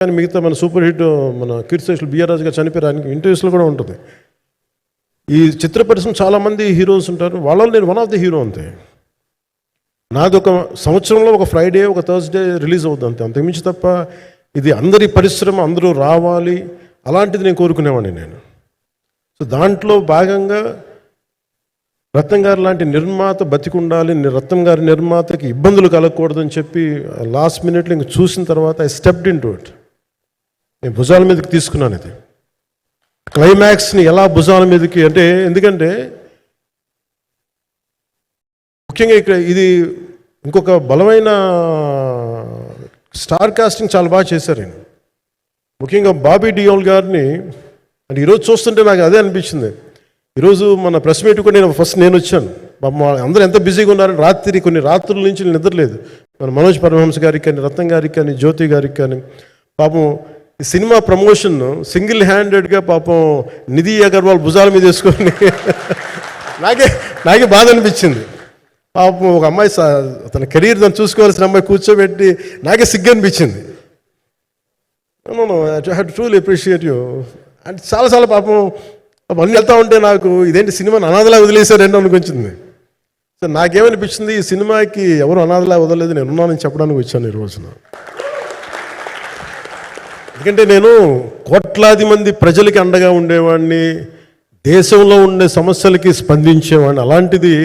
కానీ మిగతా మన సూపర్ హిట్ మన కీర్తిశేషులు బిఆర్ రాజు గారు చనిపోయారు, ఆయనకి ఇంటర్వ్యూస్లో కూడా ఉంటుంది. ఈ చిత్ర పరిశ్రమ చాలామంది హీరోస్ ఉంటారు, వాళ్ళలో నేను వన్ ఆఫ్ ది హీరో అంతే. నాది ఒక సంవత్సరంలో ఒక ఫ్రైడే ఒక థర్స్డే రిలీజ్ అవుతుంది అంతే, అంతకుమించి తప్ప ఇది అందరి పరిశ్రమ అందరూ రావాలి అలాంటిది నేను కోరుకునేవాడిని నేను. సో దాంట్లో భాగంగా రత్నం గారు లాంటి నిర్మాత బతికుండాలి, రత్నం గారి నిర్మాతకి ఇబ్బందులు కలగకూడదని చెప్పి లాస్ట్ మినిట్లో ఇంక చూసిన తర్వాత I stepped in to it. నేను భుజాల మీదకి తీసుకున్నాను ఇది. క్లైమాక్స్ని ఎలా భుజాల మీదకి అంటే, ఎందుకంటే ముఖ్యంగా ఇక్కడ ఇది ఇంకొక బలమైన స్టార్ కాస్టింగ్ చాలా బాగా చేశారు ఆయన. ముఖ్యంగా బాబీ డియోల్ గారిని అంటే ఈరోజు చూస్తుంటే నాకు అదే అనిపించింది. ఈరోజు మన ప్రెస్ మీట్ కూడా నేను వచ్చాను. అందరూ ఎంత బిజీగా ఉన్నారని కొన్ని రాత్రుల నుంచి నిద్రలేదు. మన మనోజ్ పరమహంస గారికి కానీ, రత్నం గారికి కానీ, జ్యోతి గారికి కానీ, పాపం ఈ సినిమా ప్రమోషన్ సింగిల్ హ్యాండెడ్గా పాపం నిధి అగర్వాల్ భుజాల మీద వేసుకొని నాకే బాధ అనిపించింది. పాపం ఒక అమ్మాయి తన కెరీర్ తను చూసుకోవాల్సిన అమ్మాయి కూర్చోబెట్టి నాకే సిగ్గు అనిపించింది. I have to truly appreciate you. అంటే చాలా పాపం అన్నీ వెళ్తా ఉంటే నాకు ఇదేంటి సినిమాని అనాథలా వదిలేశారండి అనిపించింది. సో నాకేమనిపించింది, ఈ సినిమాకి ఎవరు అనాథలా వదలలేదు, నేను ఉన్నానని చెప్పడానికి వచ్చాను ఈ రోజున. ఎందుకంటే నేను కోట్లాది మంది ప్రజలకి అండగా ఉండేవాడిని, దేశంలో ఉండే సమస్యలకి స్పందించేవాడిని. అలాంటిది